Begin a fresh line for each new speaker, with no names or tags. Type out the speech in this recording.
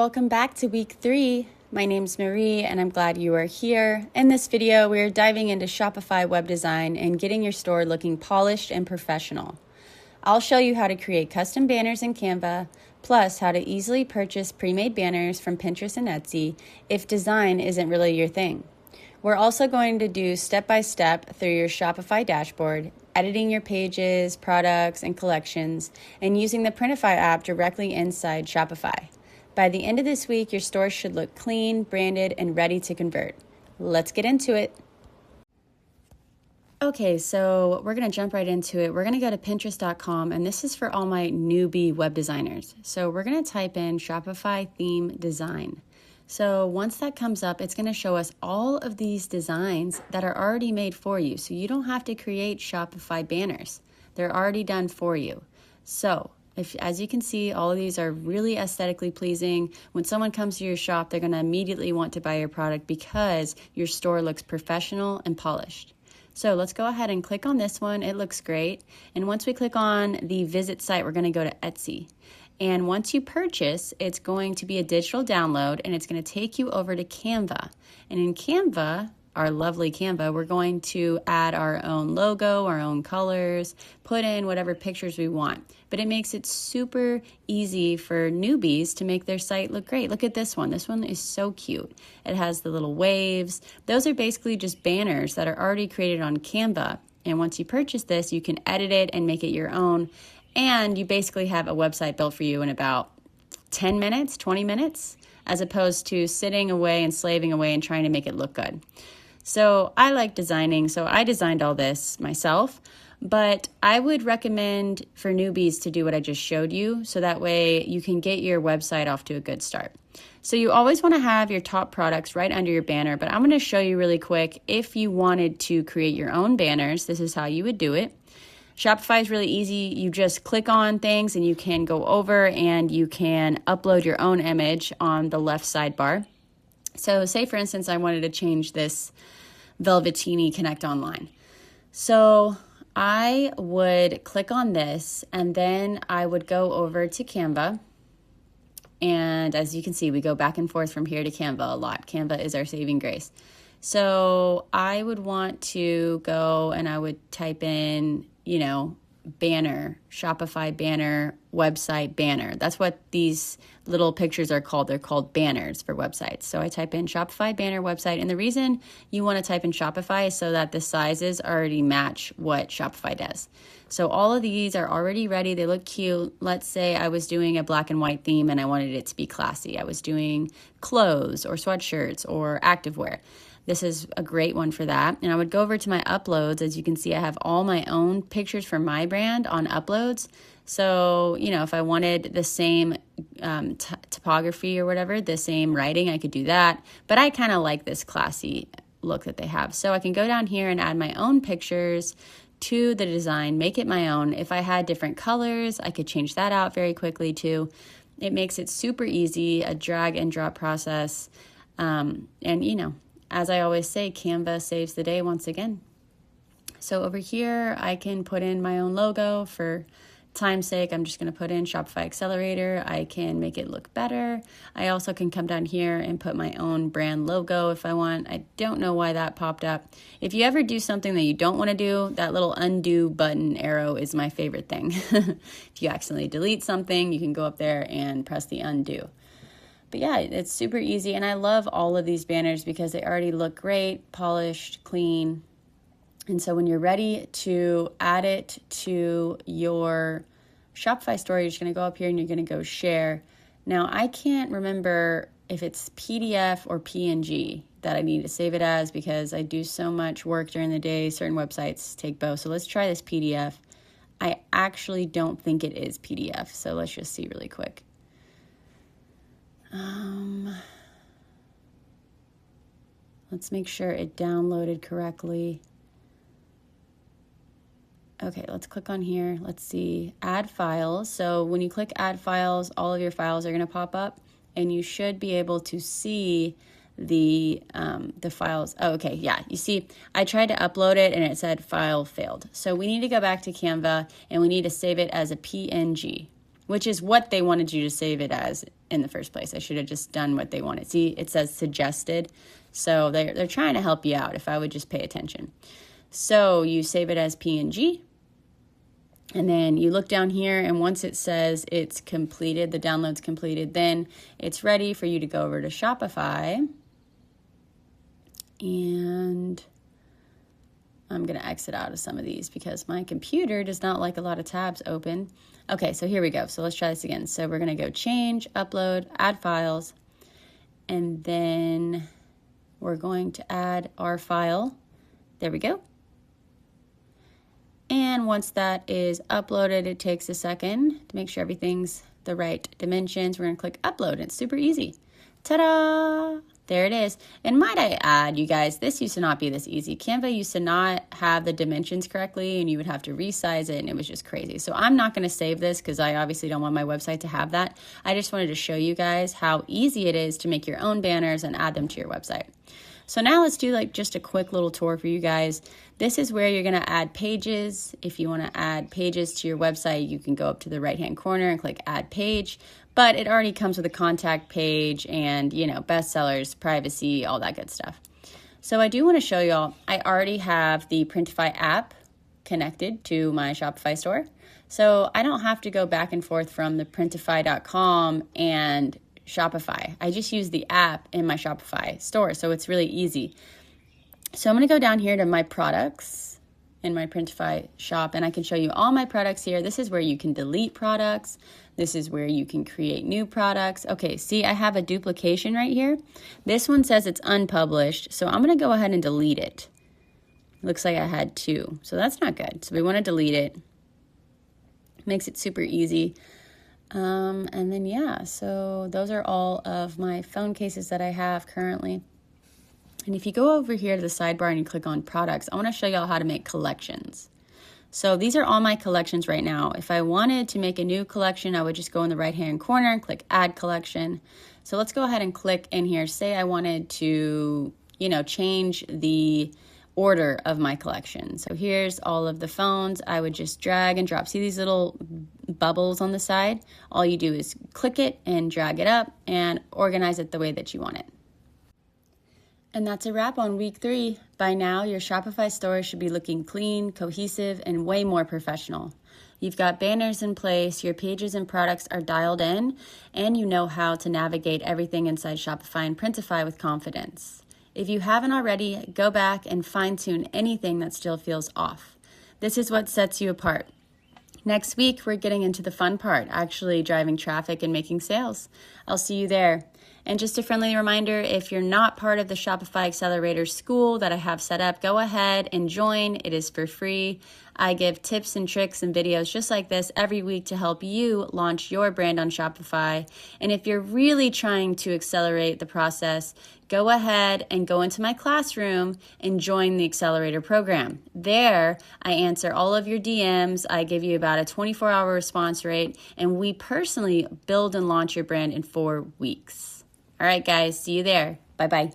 welcome back to week 3. My name's Marie and I'm glad you are here. In this video, we're diving into Shopify web design and getting your store looking polished and professional. I'll show you how to create custom banners in Canva, plus how to easily purchase pre-made banners from Pinterest and Etsy if design isn't really your thing. We're also going to do step-by-step through your Shopify dashboard, editing your pages, products, and collections, and using the Printify app directly inside Shopify. By the end of this week, your store should look clean, branded, and ready to convert. Let's get into it. Okay, so we're going to jump right into it. We're going to go to Pinterest.com, and this is for all my newbie web designers. So we're going to type in Shopify theme design. So once that comes up, it's going to show us all of these designs that are already made for you. So you don't have to create Shopify banners. They're already done for you. So as you can see, all of these are really aesthetically pleasing. When someone comes to your shop, they're going to immediately want to buy your product because your store looks professional and polished. So let's go ahead and click on this one. It looks great. And once we click on the visit site, we're going to go to Etsy. And once you purchase, it's going to be a digital download and it's going to take you over to Canva. And in Canva, our lovely Canva, we're going to add our own logo, our own colors, put in whatever pictures we want. But it makes it super easy for newbies to make their site look great. Look at this one. This one is so cute. It has the little waves. Those are basically just banners that are already created on Canva. And once you purchase this, you can edit it and make it your own. And you basically have a website built for you in about 10 minutes, 20 minutes, as opposed to sitting away and slaving away and trying to make it look good. So I like designing, so I designed all this myself, but I would recommend for newbies to do what I just showed you, so that way you can get your website off to a good start. So you always want to have your top products right under your banner, but I'm going to show you really quick. If you wanted to create your own banners, this is how you would do it. Shopify is really easy. You just click on things and you can go over and you can upload your own image on the left sidebar. So say, for instance, I wanted to change this Velveteeny Connect Online. So I would click on this and then I would go over to Canva. And as you can see, we go back and forth from here to Canva a lot. Canva is our saving grace. So I would want to go and I would type in, banner, Shopify banner, website banner. That's what these little pictures are called. They're called banners for websites. So I type in Shopify banner website. And the reason you want to type in Shopify is so that the sizes already match what Shopify does. So all of these are already ready. They look cute. Let's say I was doing a black and white theme and I wanted it to be classy. I was doing clothes or sweatshirts or activewear. This is a great one for that. And I would go over to my uploads. As you can see, I have all my own pictures for my brand on uploads. So, if I wanted the same typography or whatever, the same writing, I could do that. But I kind of like this classy look that they have. So I can go down here and add my own pictures to the design, make it my own. If I had different colors, I could change that out very quickly too. It makes it super easy, a drag and drop process. As I always say, Canva saves the day once again. So over here, I can put in my own logo. For time's sake, I'm just going to put in Shopify Accelerator. I can make it look better. I also can come down here and put my own brand logo if I want. I don't know why that popped up. If you ever do something that you don't want to do, that little undo button arrow is my favorite thing. If you accidentally delete something, you can go up there and press the undo. But yeah, it's super easy, and I love all of these banners because they already look great, polished, clean. And so when you're ready to add it to your Shopify store, you're just going to go up here and you're going to go share. Now, I can't remember if it's PDF or PNG that I need to save it as because I do so much work during the day. Certain websites take both. So let's try this PDF. I actually don't think it is PDF, so let's just see really quick. Let's make sure it downloaded correctly. Okay, let's click on here. Let's see, add files. So when you click add files, all of your files are going to pop up and you should be able to see the files. Oh, okay, yeah, you see, I tried to upload it and it said file failed. So we need to go back to Canva and we need to save it as a PNG. which is what they wanted you to save it as in the first place. I should have just done what they wanted. See, it says suggested. So they're trying to help you out if I would just pay attention. So you save it as PNG. And then you look down here, and once it says it's completed, the download's completed, then it's ready for you to go over to Shopify. And I'm going to exit out of some of these because my computer does not like a lot of tabs open. Okay, so here we go. So let's try this again. So we're going to go change, upload, add files, and then we're going to add our file. There we go. And once that is uploaded, it takes a second to make sure everything's the right dimensions. We're going to click upload. It's super easy. Ta-da! There it is. And might I add, you guys, this used to not be this easy. Canva used to not have the dimensions correctly, and you would have to resize it, and it was just crazy. So I'm not going to save this because I obviously don't want my website to have that. I just wanted to show you guys how easy it is to make your own banners and add them to your website. So now let's do like just a quick little tour for you guys. This is where you're going to add pages. If you want to add pages to your website, you can go up to the right-hand corner and click add page. But it already comes with a contact page and, you know, bestsellers, privacy, all that good stuff. So I do want to show y'all, I already have the Printify app connected to my Shopify store. So I don't have to go back and forth from the printify.com and Shopify. I just use the app in my Shopify store, so it's really easy. So I'm going to go down here to my products in my Printify shop, and I can show you all my products here. This is where you can delete products. This is where you can create new products. Okay, see, I have a duplication right here. This one says it's unpublished, so I'm going to go ahead and delete it. Looks like I had 2, so that's not good. So we want to delete it. Makes it super easy. And then, yeah, so those are all of my phone cases that I have currently. And if you go over here to the sidebar and you click on products, I want to show y'all how to make collections. So these are all my collections right now. If I wanted to make a new collection, I would just go in the right-hand corner and click add collection. So let's go ahead and click in here. Say I wanted to, you know, change the order of my collection. So here's all of the phones. I would just drag and drop. See these little bubbles on the side? All you do is click it and drag it up and organize it the way that you want it. And that's a wrap on week 3. By now, your Shopify store should be looking clean, cohesive, and way more professional. You've got banners in place, your pages and products are dialed in, and you know how to navigate everything inside Shopify and Printify with confidence. If you haven't already, go back and fine-tune anything that still feels off. This is what sets you apart. Next week, we're getting into the fun part, actually driving traffic and making sales. I'll see you there. And just a friendly reminder, if you're not part of the Shopify Accelerator School that I have set up, go ahead and join. It is for free. I give tips and tricks and videos just like this every week to help you launch your brand on Shopify. And if you're really trying to accelerate the process, go ahead and go into my classroom and join the Accelerator program. There, I answer all of your DMs. I give you about a 24-hour response rate, and we personally build and launch your brand in 4 weeks. All right, guys, see you there. Bye-bye.